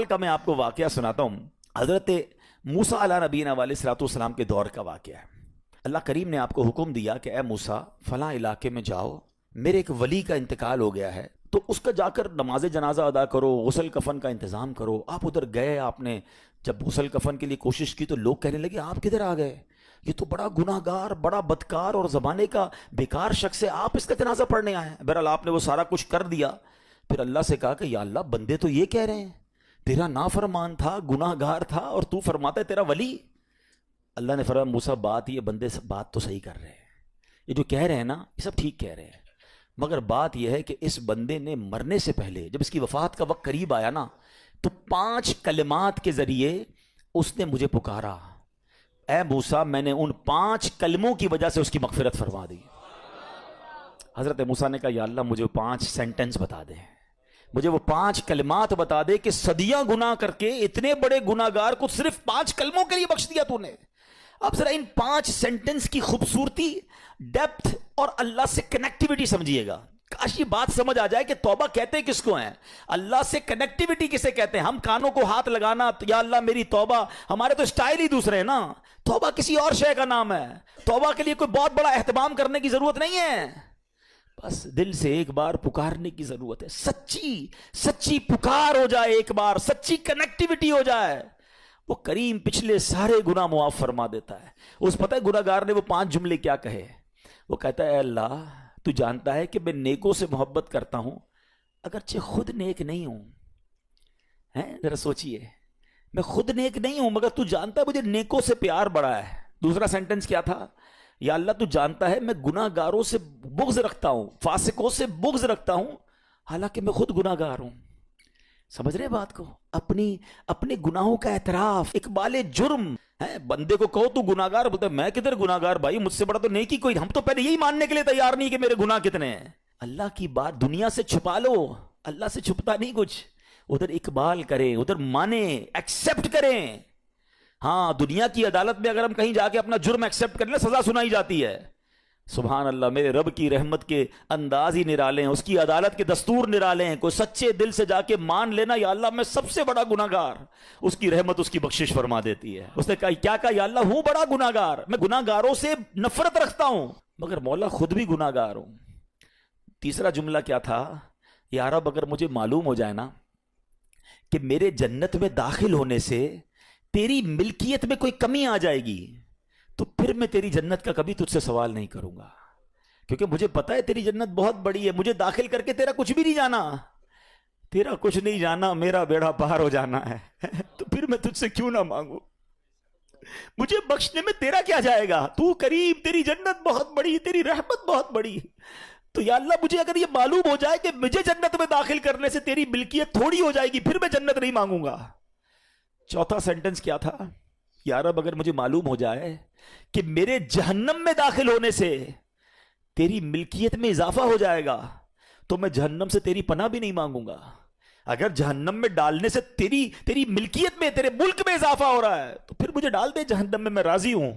کا मैं आपको वाकया सुनाता हूँ। हज़रत मूसा अला नबीना अलैहिस्सलाम के दौर का वाकया है। अल्लाह करीम ने आपको हुक्म दिया कि ए मूसा फलां इलाके में जाओ, मेरे एक वली का इंतकाल हो गया है, तो उसका जाकर नमाज जनाजा अदा करो, गुस्ल कफन का इंतज़ाम करो। आप उधर गए, आपने जब गुस्ल कफन के लिए कोशिश की तो लोग कहने लगे आप किधर आ गए, ये तो बड़ा गुनाहगार, बड़ा बदकार और ज़माने का बेकार शख्स है, आप इसका जनाजा पढ़ने आए हैं। बहरहाल आपने वो सारा कुछ कर दिया। फिर अल्लाह से कहा कि या अल्लाह, बंदे तो ये कह रहे हैं तेरा नाफरमान था, गुनाहगार था, और तू फरमाता है तेरा वली। अल्लाह ने फरमाया मूसा बात ये बंदे सब बात तो सही कर रहे हैं, ये जो कह रहे हैं ना ये सब ठीक कह रहे हैं, मगर बात यह है कि इस बंदे ने मरने से पहले जब इसकी वफात का वक्त करीब आया ना, तो 5 कलिमात के जरिए उसने मुझे पुकारा, ए मूसा मैंने उन 5 कलमों की वजह से उसकी मगफिरत फरमा दी। हजरत मूसा ने कहा या अल्लाह मुझे 5 सेंटेंस बता दे, मुझे वो 5 कलिमात बता दे कि सदियां गुनाह करके इतने बड़े गुनाहगार को सिर्फ 5 कलमों के लिए बख्श दिया तूने। अब जरा इन 5 सेंटेंस की खूबसूरती, डेप्थ और अल्लाह से कनेक्टिविटी समझिएगा। काश ये बात समझ आ जाए कि तौबा कहते किसको हैं, अल्लाह से कनेक्टिविटी किसे कहते हैं। हम कानों को हाथ लगाना या अल्लाह मेरी तौबा, हमारे तो स्टाइल ही दूसरे हैं ना। तौबा किसी और शय का नाम है। तौबा के लिए कोई बहुत बड़ा एहतमाम करने की जरूरत नहीं है, बस दिल से एक बार पुकारने की जरूरत है। सच्ची सच्ची पुकार हो जाए, एक बार सच्ची कनेक्टिविटी हो जाए, वो करीम पिछले सारे गुनाह मुआफ फरमा देता है। उस पता है गुनाहगार ने वो 5 जुमले क्या कहे, वो कहता है अल्लाह तू जानता है कि मैं नेकों से मोहब्बत करता हूं अगरचे खुद नेक नहीं हूं। हैं, जरा सोचिए, मैं खुद नेक नहीं हूं मगर तू जानता है मुझे नेकों से प्यार बड़ा है। दूसरा सेंटेंस क्या था, या अल्लाह तू जानता है मैं गुनाहगारों से बुग़्ज़ रखता हूं, फासिकों से बुग़्ज़ रखता हूं, हालांकि मैं खुद गुनाहगार हूं। समझ रहे बात को, अपने गुनाहों का एतराफ, इकबाल जुर्म है। बंदे को कहो तू गुनाहगार, बोलता है मैं किधर गुनाहगार भाई, मुझसे बड़ा तो नेकी कोई। हम तो पहले यही मानने के लिए तैयार नहीं कि मेरे गुनाह कितने हैं। अल्लाह की बात दुनिया से छुपा लो, अल्लाह से छुपता नहीं कुछ। उधर इकबाल करें, उधर माने, एक्सेप्ट करें। हाँ, दुनिया की अदालत में अगर हम कहीं जाके अपना जुर्म एक्सेप्ट कर ले सजा सुनाई जाती है। सुभान अल्लाह, मेरे रब की रहमत के अंदाज ही निराले हैं, उसकी अदालत के दस्तूर निराले हैं। कोई सच्चे दिल से जाके मान लेना या अल्लाह मैं सबसे बड़ा गुनाहगार, उसकी रहमत उसकी बख्शिश फरमा देती है। उसने कहा क्या कहा, या अल्लाह हूं बड़ा गुनाहगार, मैं गुनाहगारों से नफरत रखता हूं मगर मौला खुद भी गुनाहगार हूं। तीसरा जुमला क्या था, या रब अगर मुझे मालूम हो जाए ना कि मेरे जन्नत में दाखिल होने से तेरी मिल्कियत में कोई कमी आ जाएगी, तो फिर मैं तेरी जन्नत का कभी तुझसे सवाल नहीं करूंगा, क्योंकि मुझे पता है तेरी जन्नत बहुत बड़ी है। मुझे दाखिल करके तेरा कुछ भी नहीं जाना, तेरा कुछ नहीं जाना, मेरा बेड़ा पार हो जाना है तो फिर मैं तुझसे क्यों ना मांगू, मुझे बख्शने में तेरा क्या जाएगा। तू करीम, तेरी जन्नत बहुत बड़ी, तेरी रहमत बहुत बड़ी। तो या अल्लाह मुझे अगर ये मालूम हो जाए कि मुझे जन्नत में दाखिल करने से तेरी मिल्कियत थोड़ी हो जाएगी, फिर मैं जन्नत नहीं मांगूंगा। चौथा सेंटेंस क्या था, या रब अगर मुझे मालूम हो जाए कि मेरे जहन्नम में दाखिल होने से तेरी मिल्कियत में इजाफा हो जाएगा, तो मैं जहन्नम से तेरी पनाह भी नहीं मांगूंगा। अगर जहन्नम में डालने से तेरी मिल्कियत में, तेरे मुल्क में इजाफा हो रहा है, तो फिर मुझे डाल दे जहन्नम में, मैं राजी हूं।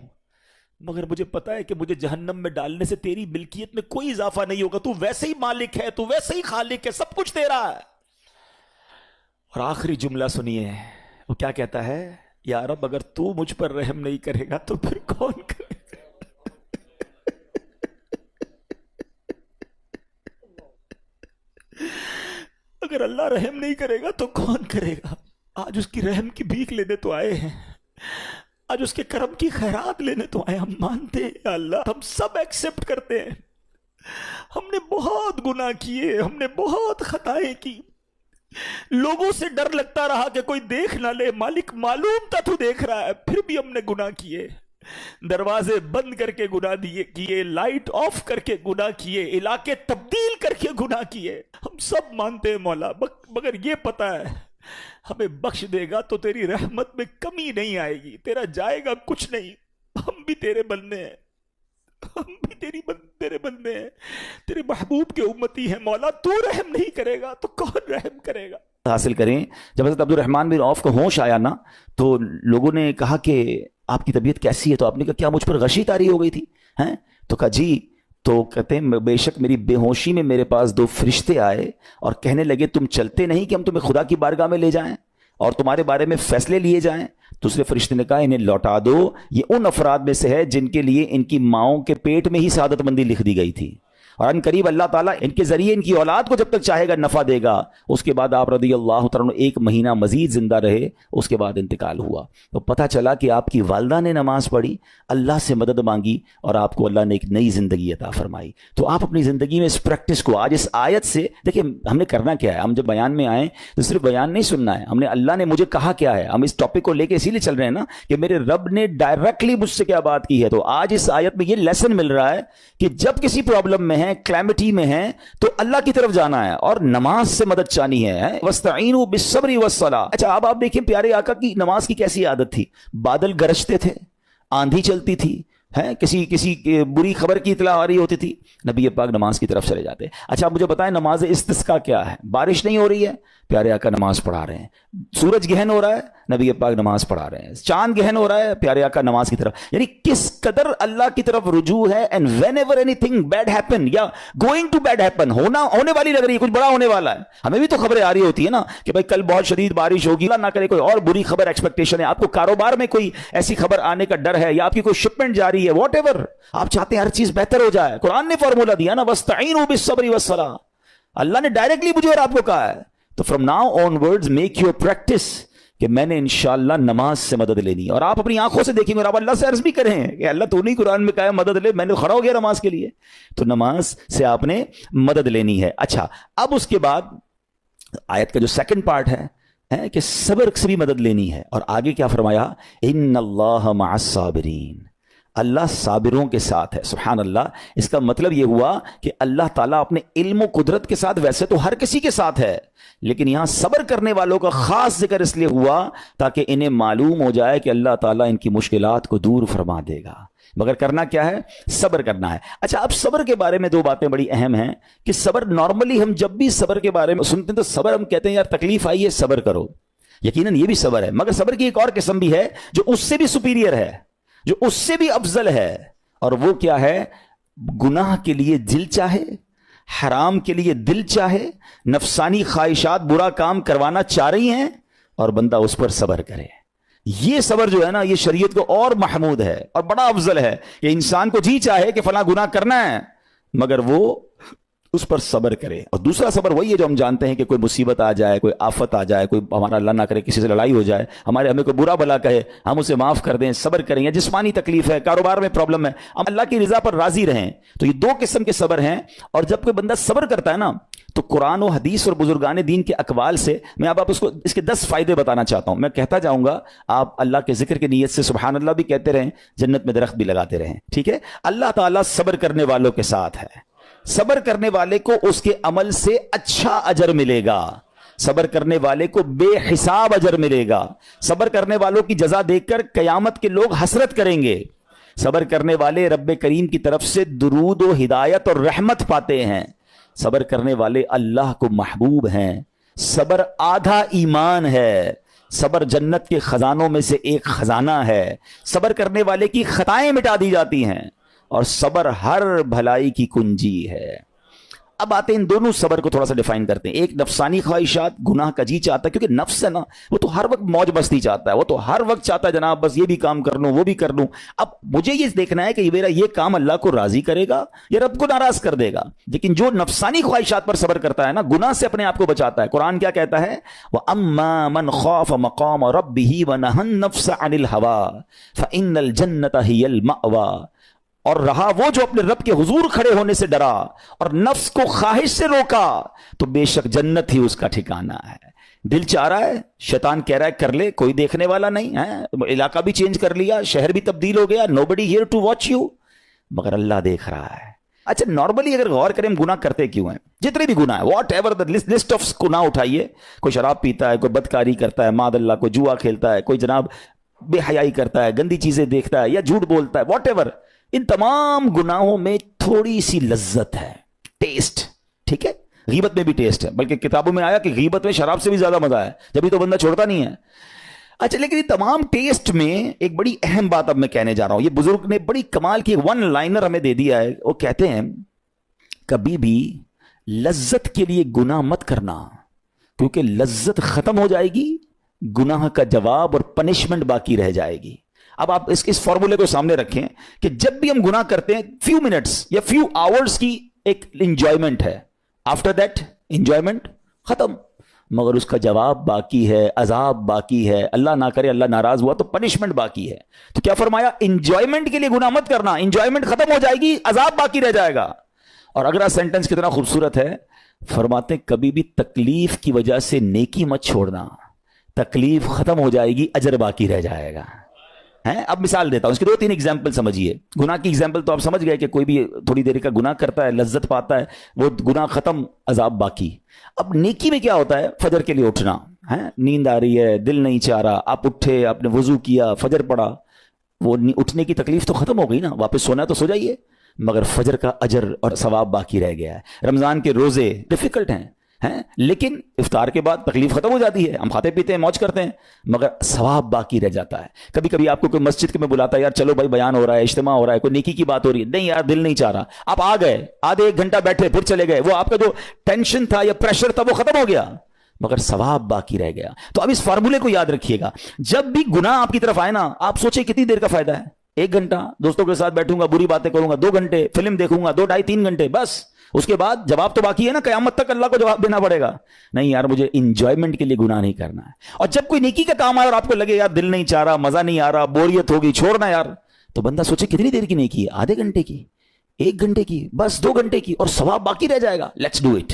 मगर मुझे पता है कि मुझे जहन्नम में डालने से तेरी मिल्कियत में कोई इजाफा नहीं होगा। तू वैसे ही मालिक है, तू वैसे ही खालिक है, सब कुछ तेरा है। और आखिरी जुमला सुनिए, वो क्या कहता है, या रब अगर तू मुझ पर रहम नहीं करेगा तो फिर कौन करेगा। अगर अल्लाह रहम नहीं करेगा तो कौन करेगा। आज उसकी रहम की भीख लेने तो आए हैं, आज उसके करम की खैरात लेने तो आए। हम मानते हैं या अल्लाह, हम सब एक्सेप्ट करते हैं, हमने बहुत गुनाह किए, हमने बहुत खताएं की, लोगों से डर लगता रहा कि कोई देख ना ले, मालिक मालूम था तू देख रहा है, फिर भी हमने गुनाह किए। दरवाजे बंद करके गुनाह किए, लाइट ऑफ करके गुनाह किए, इलाके तब्दील करके गुनाह किए। हम सब मानते हैं मौला, मगर ये पता है हमें बख्श देगा तो तेरी रहमत में कमी नहीं आएगी, तेरा जाएगा कुछ नहीं। हम भी तेरे बंदे हैं, हम भी तेरे बंदे हैं, तेरे महबूब के उम्मती हैं मौला। तू रहम नहीं करेगा तो कौन रहम करेगा। हासिल करें। जब हज़रत अब्दुल रहमान बिन औफ को होश आया ना, तो लोगों ने कहा कि आपकी तबीयत कैसी है, तो आपने कहा क्या मुझ पर गशी तारी हो गई थी हैं, तो कहा जी। तो कहते हैं बेशक मेरी बेहोशी में मेरे पास 2 फरिश्ते आए और कहने लगे तुम चलते नहीं कि हम तुम्हें खुदा की बारगाह में ले जाएं। اور तुम्हारे बारे में फैसले लिए जाएं। दूसरे फरिश्ते ने कहा इन्हें लौटा दो, ये उन अफराद में से है जिनके लिए इनकी माओं के पेट में ही सआदतमंदी लिख दी गई थी, और अन करीब अल्लाह ताला इनके जरिए इनकी औलाद को जब तक चाहेगा नफा देगा। उसके बाद आप रदी अल्लाह तआला एक महीना मजीद जिंदा रहे, उसके बाद इंतकाल हुआ। तो पता चला कि आपकी वालदा ने नमाज पढ़ी, अल्लाह से मदद मांगी, और आपको अल्लाह ने एक नई जिंदगी अता फरमाई। तो आप अपनी जिंदगी में इस प्रैक्टिस को आज इस आयत से देखिए, हमने करना क्या है, हम जब बयान में आए तो सिर्फ बयान नहीं सुनना है, हमने अल्लाह ने मुझे कहा क्या है, हम इस टॉपिक को लेके इसीलिए चल रहे हैं ना कि मेरे रब ने डायरेक्टली मुझसे क्या बात की है। तो आज इस आयत में ये लेसन मिल रहा है कि जब किसी प्रॉब्लम में है, क्लैमिटी में है, तो अल्लाह की तरफ जाना है और नमाज से मदद चाहनी है। वस्तईनु बिस्सब्रि वस्सलाह। अच्छा, अब आप देखिए प्यारे आका की नमाज की कैसी आदत थी। बादल गरजते थे, आंधी चलती थी, है किसी बुरी खबर की इतला आ रही होती थी, नबी पाक नमाज की तरफ चले जाते। अच्छा, आप मुझे बताएं नमाज इस्तिस्का क्या है। बारिश नहीं हो रही है, प्यारे आका नमाज पढ़ा रहे हैं। सूरज गहन हो रहा है, नबी पाक नमाज पढ़ा रहे हैं। चांद गहन हो रहा है, प्यारे आका नमाज की तरफ। यानी किस कदर अल्लाह की तरफ रुजू है। And when ever anything bad happen या गोइंग टू बैड हैपन, होने वाली लग रही है, कुछ बड़ा होने वाला है, हमें भी तो खबरें आ रही होती है ना कि भाई कल बहुत शदीद बारिश होगी, ना करे कोई और बुरी खबर एक्सपेक्टेशन है, आपको कारोबार में कोई ऐसी खबर आने का डर है, या आपकी कोई शिपमेंट जारी है, वॉट एवर, आप चाहते हैं हर चीज बेहतर हो जाए। कुरान ने फॉर्मूला दिया ना, वस्तईनु बिस्सब्रि वस्सलाह। अल्लाह ने डायरेक्टली मुझे और आपको कहा है। तो from now onwards make your practice कि मैंने इंशाअल्लाह नमाज से मदद लेनी है। और आप अपनी आंखों से देखेंगे और आप अल्लाह से अर्ज भी करें कि अल्लाह तूने कुरान में कहा है मदद ले, मैंने खड़ा हो गया नमाज के लिए। तो नमाज से आपने मदद लेनी है। अच्छा, अब उसके बाद आयत का जो सेकंड पार्ट है कि सब्र से भी मदद लेनी है। और आगे क्या फरमाया, इन्नल्लाह मअस साबिरीन, अल्लाह साबिरों के साथ है। सुभान अल्लाह। इसका मतलब यह हुआ कि अल्लाह ताला अपने इल्म कुदरत के साथ वैसे तो हर किसी के साथ है, लेकिन यहां सब्र करने वालों का खास जिक्र इसलिए हुआ ताकि इन्हें मालूम हो जाए कि अल्लाह ताला इनकी मुश्किलात को दूर फरमा देगा। मगर करना क्या है, सब्र करना है। अच्छा, अब सब्र के बारे में दो बातें बड़ी अहम हैं कि सब्र नॉर्मली हम जब भी सब्र के बारे में सुनते हैं तो सब्र हम कहते हैं यार तकलीफ आई है सब्र करो, यकीनन ये भी सब्र है, मगर सब्र की एक और किस्म भी है जो उससे भी सुपीरियर है, जो उससे भी अफजल है। और वो क्या है, गुनाह के लिए दिल चाहे, हराम के लिए दिल चाहे, नफसानी ख्वाहिशात बुरा काम करवाना चाह रही हैं और बंदा उस पर सब्र करे। ये सब्र जो है ना, ये शरीयत को और महमूद है और बड़ा अफजल है कि इंसान को जी चाहे कि फला गुनाह करना है मगर वो उस पर सब्र करे। और दूसरा सब्र वही है जो हम जानते हैं कि कोई मुसीबत आ जाए, कोई आफत आ जाए, कोई हमारा अल्लाह ना करे किसी से लड़ाई हो जाए, हमें कोई बुरा भला कहे, हम उसे माफ कर दें, सब्र करें। या जिस्मानी तकलीफ है, कारोबार में प्रॉब्लम है, हम अल्लाह की रजा पर राजी रहें। तो ये दो किस्म के सब्र हैं। और जब कोई बंदा सब्र करता है ना, तो कुरान और हदीस और बुजुर्गान दीन के अकवाल से मैं अब आप उसको इसके 10 फायदे बताना चाहता हूं। मैं कहता जाऊंगा, आप अल्लाह के जिक्र की नीयत से सुभान अल्लाह भी कहते रहें, जन्नत में दरख्त भी लगाते रहें। ठीक है। अल्लाह ताला सब्र करने वालों के साथ है। सब्र करने वाले को उसके अमल से अच्छा अजर मिलेगा, सब्र करने वाले को बेहिसाब अजर मिलेगा, सब्र करने वालों की जजा देखकर कयामत के लोग हसरत करेंगे। सब्र करने वाले रब्बे करीम की तरफ से दुरूद और हिदायत और रहमत पाते हैं। सब्र करने वाले अल्लाह को महबूब हैं। सब्र आधा ईमान है। सब्र जन्नत के खजानों में से एक खजाना है। सब्र करने वाले की खताएं मिटा दी जाती हैं और सब्र हर भलाई की कुंजी है। अब आते हैं इन दोनों सब्र को थोड़ा सा डिफाइन करते हैं। एक नफसानी ख्वाहिशात, गुनाह का जी चाहता है, क्योंकि नफ्स है ना, वो तो हर वक्त मौज मस्ती चाहता है, वो तो हर वक्त चाहता है जनाब बस ये भी काम कर लूं वो भी कर लूं। अब मुझे ये देखना है कि मेरा ये काम अल्लाह को राजी करेगा या रब को नाराज कर देगा। लेकिन जो नफसानी ख्वाहिशात पर सब्र करता है ना, गुनाह से अपने आप को बचाता है। कुरान क्या कहता है, व अम्मा मन खौफ मकाम रब्बिही व नहन नफ्स अनिल हवा फइन्नल जन्नत हियल मअवा। और रहा वो जो अपने रब के हुजूर खड़े होने से डरा और नफ्स को ख्वाहिश से रोका, तो बेशक जन्नत ही उसका ठिकाना है। दिल चाह रहा है, शैतान कह रहा है कर ले, कोई देखने वाला नहीं है, इलाका भी चेंज कर लिया, शहर भी तब्दील हो गया, nobody here to watch you, मगर अल्लाह देख रहा है। अच्छा, नॉर्मली अगर गौर करें हम गुनाह करते क्यों हैं, जितने भी गुनाह है, what ever the list of गुनाह उठाइए, कोई शराब पीता है, कोई बदकारी करता है मादल्ला, कोई जुआ खेलता है, कोई जनाब बेहयाई करता है, गंदी चीजें देखता है या झूठ बोलता है, वॉट एवर, इन तमाम गुनाहों में थोड़ी सी लज्जत है, टेस्ट। ठीक है, गीबत में भी टेस्ट है, बल्कि किताबों में आया कि गीबत में शराब से भी ज्यादा मजा है, जब भी तो बंदा छोड़ता नहीं है। अच्छा, लेकिन ये तमाम टेस्ट में एक बड़ी अहम बात अब मैं कहने जा रहा हूं। ये बुजुर्ग ने बड़ी कमाल की वन लाइनर हमें दे दिया है। वो कहते हैं कभी भी लज्जत के लिए गुनाह मत करना, क्योंकि लज्जत खत्म हो जाएगी گناہ کا جواب اور پنشمنٹ باقی رہ جائے گی. اب آپ اس فارمولے کو سامنے رکھیں کہ جب بھی ہم گناہ کرتے ہیں فیو منٹس یا فیو آورز کی ایک انجوائمنٹ ہے, آفٹر دیٹ انجوائمنٹ ختم, مگر اس کا جواب باقی ہے, عذاب باقی ہے, اللہ نہ کرے اللہ ناراض ہوا تو پنشمنٹ باقی ہے. تو کیا فرمایا, انجوائمنٹ کے لیے گناہ مت کرنا, انجوائمنٹ ختم ہو جائے گی, عذاب باقی رہ جائے گا. اور اگلا سینٹنس کتنا خوبصورت ہے, فرماتے ہیں کبھی بھی تکلیف کی وجہ سے نیکی مت چھوڑنا, تکلیف ختم ہو جائے گی, اجر باقی رہ جائے گا. اب مثال دیتا ہوں, اس کی 2-3 ایگزامپل سمجھیے. گناہ کی ایگزامپل تو آپ سمجھ گئے کہ کوئی بھی تھوڑی دیر کا گناہ کرتا ہے, لذت پاتا ہے, وہ گناہ ختم, عذاب باقی. اب نیکی میں کیا ہوتا ہے, فجر کے لیے اٹھنا, نیند آ رہی ہے, دل نہیں چاہ رہا, آپ اٹھے, آپ نے وضو کیا, فجر پڑا, وہ اٹھنے کی تکلیف تو ختم ہو گئی نا, واپس سونا تو سو جائیے, مگر فجر کا اجر اور ثواب باقی رہ گیا ہے. رمضان کے روزے ڈیفیکلٹ ہیں, لیکن افطار کے بعد تکلیف ختم ہو جاتی ہے, ہم کھاتے پیتے ہیں, موج کرتے ہیں, مگر ثواب باقی رہ جاتا ہے. کبھی کبھی آپ کو کوئی مسجد میں بلاتا ہے, یار چلو بھائی بیان ہو رہا ہے, اجتماع ہو رہا ہے, کوئی نیکی کی بات ہو رہی ہے, نہیں یار دل نہیں چاہ رہا, آپ آ گئے, آدھے 1 گھنٹہ بیٹھے, پھر چلے گئے, وہ آپ کا جو ٹینشن تھا یا پریشر تھا وہ ختم ہو گیا, مگر ثواب باقی رہ گیا. تو اب اس فارمولے کو یاد رکھیے گا, جب بھی گناہ آپ کی طرف آئے نا, آپ سوچیں کتنی دیر کا فائدہ ہے, 1 گھنٹہ دوستوں کے ساتھ بیٹھوں گا, بری باتیں کروں گا, 2 گھنٹے فلم دیکھوں گا, 2 ڈھائی 3 گھنٹے, بس اس کے بعد جواب تو باقی ہے نا, قیامت تک اللہ کو جواب دینا پڑے گا. نہیں یار مجھے انجوائمنٹ کے لیے گناہ نہیں کرنا ہے. اور جب کوئی نیکی کا کام آئے اور آپ کو لگے یار دل نہیں چاہ رہا, مزہ نہیں آ رہا, بوریت ہوگی, چھوڑنا یار, تو بندہ سوچے کتنی دیر کی نیکی ہے, آدھے گھنٹے کی, 1 گھنٹے کی, بس 2 گھنٹے کی, اور ثواب باقی رہ جائے گا. Let's do it.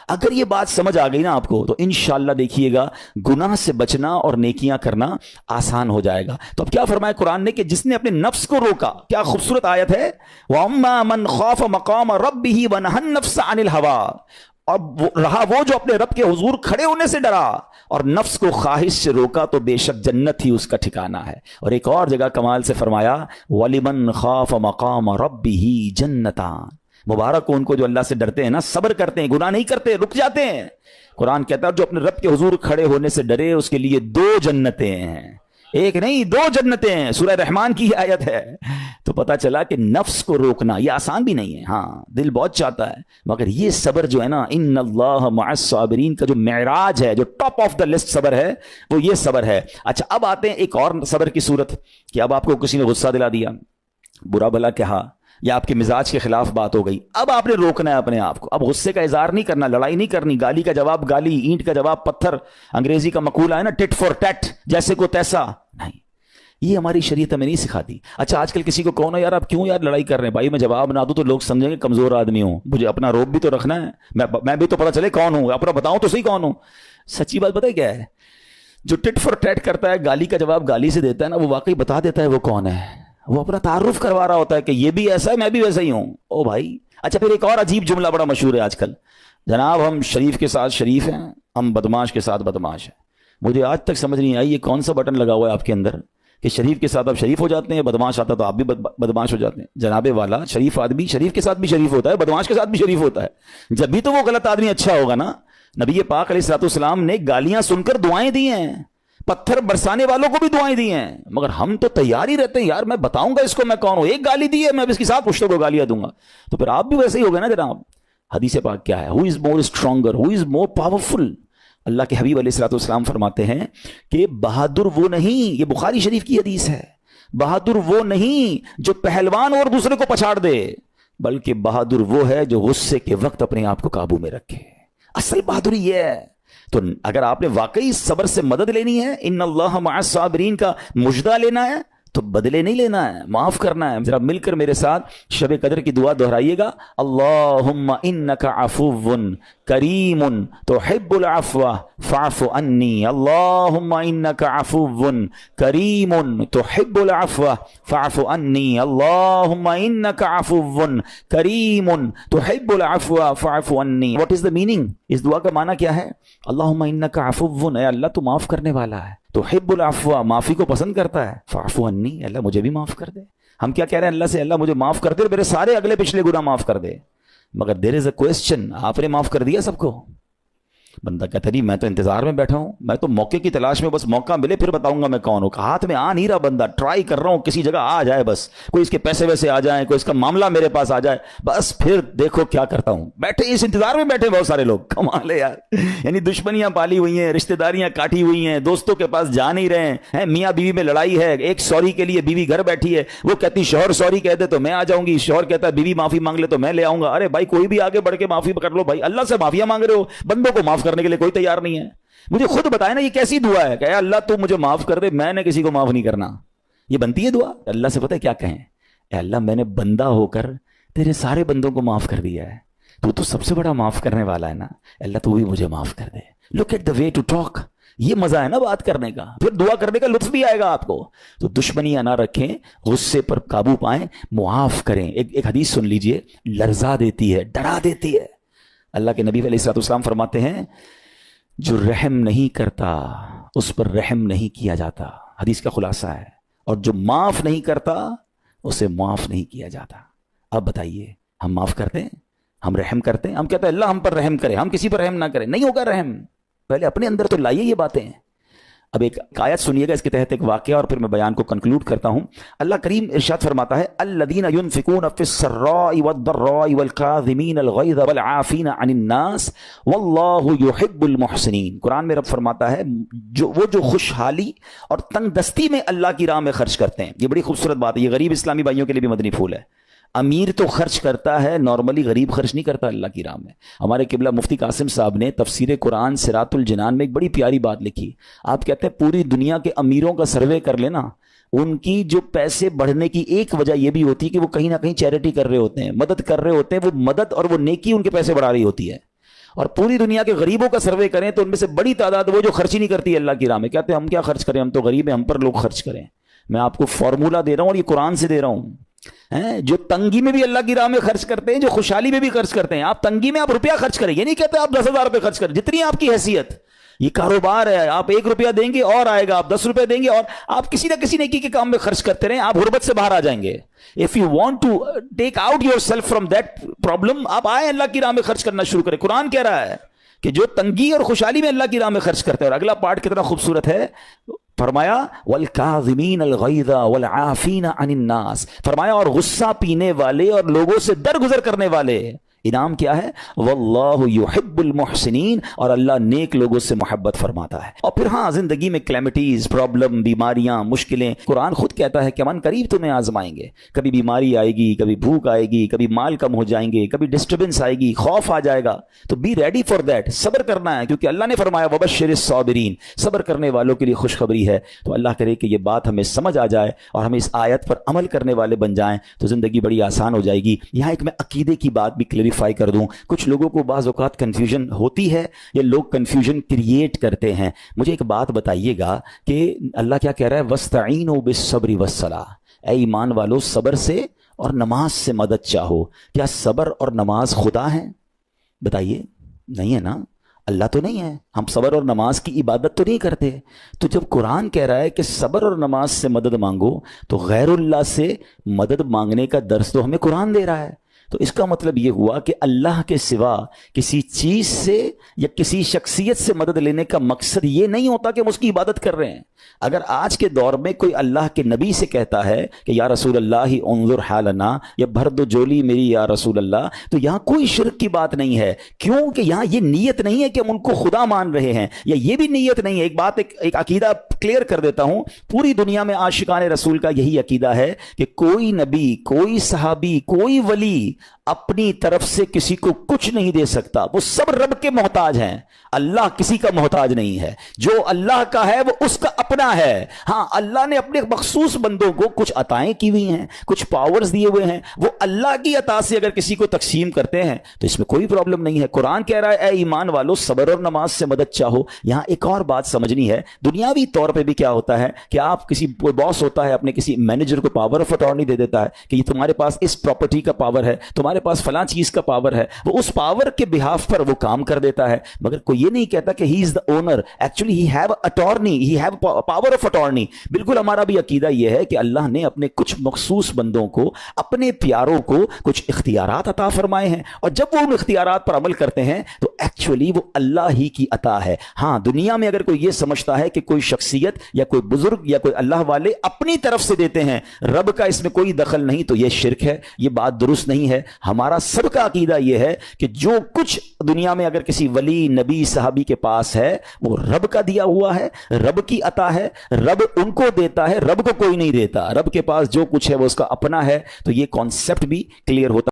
اگر یہ بات سمجھ آ گئی نا آپ کو, تو انشاءاللہ دیکھیے گا گناہ سے بچنا اور نیکیاں کرنا آسان ہو جائے گا. تو اب کیا فرمایا قرآن نے کہ جس نے اپنے نفس کو روکا, کیا خوبصورت آیت ہے, وَأَمَّا مَنْ خَافَ مَقَامَ رَبِّهِ وَنَهَى النَّفْسَ عَنِ الْهَوَىٰ, اور رہا وہ جو اپنے رب کے حضور کھڑے ہونے سے ڈرا اور نفس کو خواہش سے روکا, تو بے شک جنت ہی اس کا ٹھکانہ ہے. اور ایک اور جگہ کمال سے فرمایا, وَلِمَنْ خَافَ مَقَامَ رَبِّهِ جَنَّتَانِ, مبارک ان کو جو اللہ سے ڈرتے ہیں نا, صبر کرتے ہیں, گناہ نہیں کرتے, رک جاتے ہیں. قرآن کہتا ہے جو اپنے رب کے حضور کھڑے ہونے سے ڈرے, اس کے لیے 2 جنتیں ہیں, 1 نہیں 2 جنتیں ہیں. سورہ رحمان کی آیت ہے. تو پتا چلا کہ نفس کو روکنا یہ آسان بھی نہیں ہے, ہاں دل بہت چاہتا ہے, مگر یہ صبر جو ہے نا, ان اللہ مع الصابرین کا جو معراج ہے, جو ٹاپ آف دا لسٹ صبر ہے, وہ یہ صبر ہے. اچھا اب آتے ہیں ایک اور صبر کی صورت, کہ اب آپ کو کسی نے غصہ دلا دیا, برا بھلا کہا, یا آپ کے مزاج کے خلاف بات ہو گئی, اب آپ نے روکنا ہے اپنے آپ کو. اب غصے کا اظہار نہیں کرنا, لڑائی نہیں کرنی, گالی کا جواب گالی, اینٹ کا جواب پتھر, انگریزی کا مقولہ ہے نا ٹٹ فور ٹیٹ, جیسے کو تیسا نہیں, یہ ہماری شریعت ہمیں نہیں سکھاتی. اچھا آج کل کسی کو کہو نا یار آپ کیوں یار لڑائی کر رہے ہیں, بھائی میں جواب نہ دوں تو لوگ سمجھیں گے کمزور آدمی ہوں, مجھے اپنا روب بھی تو رکھنا ہے, میں بھی تو پتہ چلے کون ہوں, اپنا بتاؤں تو صحیح کون ہوں. سچی بات پتہ ہے کیا ہے, جو ٹٹ فور ٹیٹ کرتا ہے, گالی کا جواب گالی سے دیتا ہے نا, وہ واقعی بتا دیتا ہے وہ کون ہے, وہ اپنا تعارف کروا رہا ہوتا ہے کہ یہ بھی ایسا ہے, میں بھی ویسا ہی ہوں. او بھائی. اچھا پھر ایک اور عجیب جملہ بڑا مشہور ہے آج کل, جناب ہم شریف کے ساتھ شریف ہیں, ہم بدماش کے ساتھ بدماش ہیں. مجھے آج تک سمجھ نہیں آئی یہ کون سا بٹن لگا ہوا ہے آپ کے اندر کہ شریف کے ساتھ آپ شریف ہو جاتے ہیں, بدماش آتا تو آپ بھی بدماش ہو جاتے ہیں. جناب والا, شریف آدمی شریف کے ساتھ بھی شریف ہوتا ہے, بدماش کے ساتھ بھی شریف ہوتا ہے, جب بھی تو وہ غلط آدمی اچھا ہوگا نا. نبی پاک علیہ الصلوۃ والسلام نے گالیاں سن کر دعائیں دی ہیں, پتھر برسانے والوں کو بھی دعائیں دی ہیں, مگر ہم تو تیار ہی رہتے ہیں یار میں بتاؤں گا اس کو میں کون ہوں, 1 گالی دی ہے میں اس کے ساتھ پشتوں کو گالیاں دوں گا. تو پھر آپ بھی ویسے ہی ہو گئے نا جناب. حدیث پاک کیا ہے, ہو از مور اسٹرانگر, ہو از مور پاورفل. اللہ کے حبیب علیہ الصلوۃ والسلام فرماتے ہیں کہ بہادر وہ نہیں, یہ بخاری شریف کی حدیث ہے, بہادر وہ نہیں جو پہلوان اور دوسرے کو پچھاڑ دے, بلکہ بہادر وہ ہے جو غصے کے وقت اپنے آپ کو قابو میں رکھے. اصل بہادری یہ ہے. تو اگر آپ نے واقعی صبر سے مدد لینی ہے, ان اللہ مع الصابرین کا مجدہ لینا ہے, تو بدلے نہیں لینا ہے, معاف کرنا ہے. ذرا مل کر میرے ساتھ شب قدر کی دعا دہرائیے گا, اللہم انک عفو کریم تحب العفو فاعف عنی, اللہم انک عفو کریم تحب العفو فاعف عنی, اللہم انک عفو کریم تحب العفو فاعف عنی. واٹ از دا میننگ, اس دعا کا معنی کیا ہے؟ اللہم انک عفو, اے اللہ تو معاف کرنے والا ہے, تحب العفو, معافی کو پسند کرتا ہے, فاعف عنی, اللہ مجھے بھی معاف کر دے. ہم کیا کہہ رہے ہیں اللہ سے, اللہ مجھے معاف کر دے, میرے سارے اگلے پچھلے گناہ معاف کر دے. مگر دیر از اے کوسچن, آپ نے معاف کر دیا سب کو؟ بندہ کہتا نہیں میں تو انتظار میں بیٹھا ہوں, میں تو موقع کی تلاش میں, بس موقع ملے پھر بتاؤں گا میں کون ہوں. ہاتھ میں آ نہیں رہا بندہ, ٹرائی کر رہا ہوں کسی جگہ آ جائے, بس کوئی اس کے پیسے ویسے آ جائیں, کوئی اس کا معاملہ میرے پاس آ جائے, بس پھر دیکھو کیا کرتا ہوں. بیٹھے اس انتظار میں بیٹھے بہت سارے لوگ, کمال ہے یار. یعنی دشمنیاں پالی ہوئی ہیں, رشتہ داریاں کاٹی ہوئی ہیں, دوستوں کے پاس جا نہیں رہے ہیں, میاں بیوی میں لڑائی ہے, ایک سوری کے لیے بیوی گھر بیٹھی ہے, وہ کہتی شوہر سوری کہہ دے تو میں آ جاؤں گی, شوہر کہتا ہے بیوی معافی مانگ لے تو میں لے آؤں گا. ارے بھائی کوئی بھی آگے بڑھ کے معافی کر لو بھائی, اللہ سے معافیاں مانگ رہے ہو, بندوں کو معاف کرنے کے لیے کوئی تیار نہیں ہے. مجھے خود بتائے نا یہ کیسی دعا ہے کہ اے اللہ تو مجھے معاف کر دے, میں نے کسی کو معاف نہیں کرنا. یہ بنتی ہے دعا؟ اللہ سے پتہ ہے کیا کہیں, اے اللہ میں نے بندہ ہو کر تیرے سارے بندوں کو معاف کر دیا ہے, تو سب سے بڑا معاف کرنے والا ہے نا, اللہ تو بھی مجھے معاف کر دے. Look at the way to talk, یہ مزہ ہے نا بات کرنے کا, پھر دعا کرنے کا لطف بھی آئے گا آپ کو. تو دشمنیاں نہ رکھیں, غصے پر قابو پائیں, معاف کریں. ایک حدیث سن لیجئے, لرزا دیتی ہے, ڈرا دیتی ہے. اللہ کے نبی علیہ الصلوۃ والسلام فرماتے ہیں جو رحم نہیں کرتا اس پر رحم نہیں کیا جاتا. حدیث کا خلاصہ ہے. اور جو معاف نہیں کرتا اسے معاف نہیں کیا جاتا. اب بتائیے ہم معاف کرتے ہیں, ہم رحم کرتے ہیں, ہم کہتے ہیں اللہ ہم پر رحم کرے, ہم کسی پر رحم نہ کریں. نہیں ہوگا رحم, پہلے اپنے اندر تو لائیے یہ باتیں. اب ایک آیت سنیے گا, اس کے تحت ایک واقعہ, اور پھر میں بیان کو کنکلوڈ کرتا ہوں. اللہ کریم ارشاد فرماتا ہے الذین ينفقون فی السراء والضراء والکاظمین الغیظ والعافین عن الناس واللہ یحب المحسنین. قرآن میں رب فرماتا ہے جو خوشحالی اور تنگ دستی میں اللہ کی راہ میں خرچ کرتے ہیں. یہ بڑی خوبصورت بات ہے, یہ غریب اسلامی بھائیوں کے لیے بھی مدنی پھول ہے. امیر تو خرچ کرتا ہے نارملی, غریب خرچ نہیں کرتا اللہ کی راہ میں. ہمارے قبلہ مفتی قاسم صاحب نے تفسیر قرآن صراط الجنان میں ایک بڑی پیاری بات لکھی. آپ کہتے ہیں پوری دنیا کے امیروں کا سروے کر لینا, ان کی جو پیسے بڑھنے کی ایک وجہ یہ بھی ہوتی ہے کہ وہ کہیں نہ کہیں چیریٹی کر رہے ہوتے ہیں, مدد کر رہے ہوتے ہیں. وہ مدد اور وہ نیکی ان کے پیسے بڑھا رہی ہوتی ہے. اور پوری دنیا کے غریبوں کا سروے کریں تو ان میں سے بڑی تعداد وہ جو خرچ ہی نہیں کرتی ہے اللہ کی راہ میں. کہتے ہیں ہم کیا خرچ کریں, ہم تو غریب ہیں, ہم پر لوگ خرچ کریں. میں آپ کو فارمولہ دے رہا ہوں اور یہ قرآن سے دے رہا ہوں. جو تنگی میں بھی اللہ کی راہ میں خرچ کرتے ہیں, جو خوشحالی میں بھی خرچ کرتے ہیں. آپ تنگی میں آپ روپیہ خرچ کریں, یہ نہیں کہتے آپ 10,000 روپے خرچ کریں, جتنی آپ کی حیثیت. یہ کاروبار ہے, آپ 1 روپیہ دیں گے اور آئے گا, آپ 10 روپے دیں گے اور آپ کسی نہ کسی نیکی کے کام میں خرچ کرتے رہیں, آپ غربت سے باہر آ جائیں گے. If you want to take out yourself from that problem, آپ آئیں اللہ کی راہ میں خرچ کرنا شروع کریں. قرآن کہہ رہا ہے کہ جو تنگی اور خوشحالی میں اللہ کی راہ میں خرچ کرتے ہیں. اور اگلا پارٹ کتنا خوبصورت ہے, فرمایا والکاظمین الغیظ والعافین عن الناس, فرمایا اور غصہ پینے والے اور لوگوں سے درگزر کرنے والے. انعام کیا ہے, واللہ یحب المحسنین, اور اللہ نیک لوگوں سے محبت فرماتا ہے. اور پھر ہاں زندگی میں کلیمٹیز, پرابلم, بیماریاں, مشکلیں, قرآن خود کہتا ہے کہ من قریب تمہیں آزمائیں گے. کبھی بیماری آئے گی, کبھی بھوک آئے گی, کبھی مال کم ہو جائیں گے, کبھی ڈسٹربنس آئے گی, خوف آ جائے گا. تو بی ریڈی فار دیٹ, صبر کرنا ہے, کیونکہ اللہ نے فرمایا وبشر الصابرین, صبر کرنے والوں کے لیے خوشخبری ہے. تو اللہ کرے کہ یہ بات ہمیں سمجھ آ جائے اور ہم اس آیت پر عمل کرنے والے بن جائیں تو زندگی بڑی آسان ہو جائے گی. یہاں ایک میں عقیدے کی بات بھی کلیریفائی کر دوں. کچھ لوگوں کو بعض اوقات کنفیوژن ہوتی ہے, یا لوگ کنفیوژن کریٹ کرتے ہیں. مجھے ایک بات بتائیے گا کہ اللہ کیا کہہ رہا ہے, وَاسْتَعِينُوا بِالصَّبْرِ وَالصَّلَاةِ, اے ایمان والو صبر سے اور نماز سے مدد چاہو. کیا صبر اور نماز خدا ہیں؟ بتائیے, نہیں ہے نا, اللہ تو نہیں ہے. ہم صبر اور نماز کی عبادت تو نہیں کرتے. تو جب قرآن کہہ رہا ہے کہ صبر اور نماز سے مدد مانگو, تو غیر اللہ سے مدد مانگنے کا درس تو ہمیں قرآن دے رہا ہے. تو اس کا مطلب یہ ہوا کہ اللہ کے سوا کسی چیز سے یا کسی شخصیت سے مدد لینے کا مقصد یہ نہیں ہوتا کہ ہم اس کی عبادت کر رہے ہیں. اگر آج کے دور میں کوئی اللہ کے نبی سے کہتا ہے کہ یا رسول اللہ انظر حالنا, یا بھر دو جولی میری یا رسول اللہ, تو یہاں کوئی شرک کی بات نہیں ہے. کیوں کہ یہاں یہ نیت نہیں ہے کہ ہم ان کو خدا مان رہے ہیں, یا یہ بھی نیت نہیں ہے. ایک بات, ایک عقیدہ کلیئر کر دیتا ہوں. پوری دنیا میں عاشقان رسول کا یہی عقیدہ ہے کہ کوئی نبی, کوئی صحابی, کوئی ولی اپنی طرف سے کسی کو کچھ نہیں دے سکتا. وہ سب رب کے محتاج ہیں, اللہ کسی کا محتاج نہیں ہے. جو اللہ کا ہے وہ اس کا اپنا ہے. ہاں اللہ نے اپنے مخصوص بندوں کو کچھ عطائیں کی ہوئی ہیں, کچھ پاورز دیے ہوئے ہیں, وہ اللہ کی عطا سے اگر کسی کو تقسیم کرتے ہیں تو اس میں کوئی پرابلم نہیں ہے. قرآن کہہ رہا ہے اے ایمان والو صبر اور نماز سے مدد چاہو. یہاں ایک اور بات سمجھنی ہے. دنیاوی طور پہ بھی کیا ہوتا ہے کہ آپ کسی باس ہوتا ہے, اپنے کسی مینیجر کو پاور آف اٹارنی دے دیتا ہے کہ یہ تمہارے پاس اس پراپرٹی کا پاور ہے, तुम्हारे पास फलां चीज का पावर है, वो उस पावर के बिहाफ पर वो काम कर देता है, मगर कोई ये नहीं कहता कि he is the owner, actually he have attorney, he have power of attorney. बिल्कुल हमारा भी अकीदा ये है कि अल्लाह ने अपने कुछ मखसूस बंदों को, अपने प्यारों को कुछ इख्तियारात अता फरमाए हैं, और जब वो उन इख्तियारात पर अमल करते हैं तो एक्चुअली वो अल्लाह ही की अता है। हाँ, दुनिया में अगर कोई ये समझता है कि कोई शख्सियत या कोई बुजुर्ग या कोई अल्लाह वाले अपनी तरफ से देते हैं, रब का इसमें कोई दखल नहीं, तो ये शिरक है, ये बात दुरुस्त नहीं है। हमारा सबका अकीदा ये है कि जो कुछ दुनिया में अगर किसी वली, नबी, सहाबी के पास है वो रब का दिया हुआ है, रब की अता है, रब उनको देता है, रब को कोई नहीं देता, रब के पास जो कुछ है वो उसका अपना है। तो ये कॉन्सेप्ट भी क्लियर होता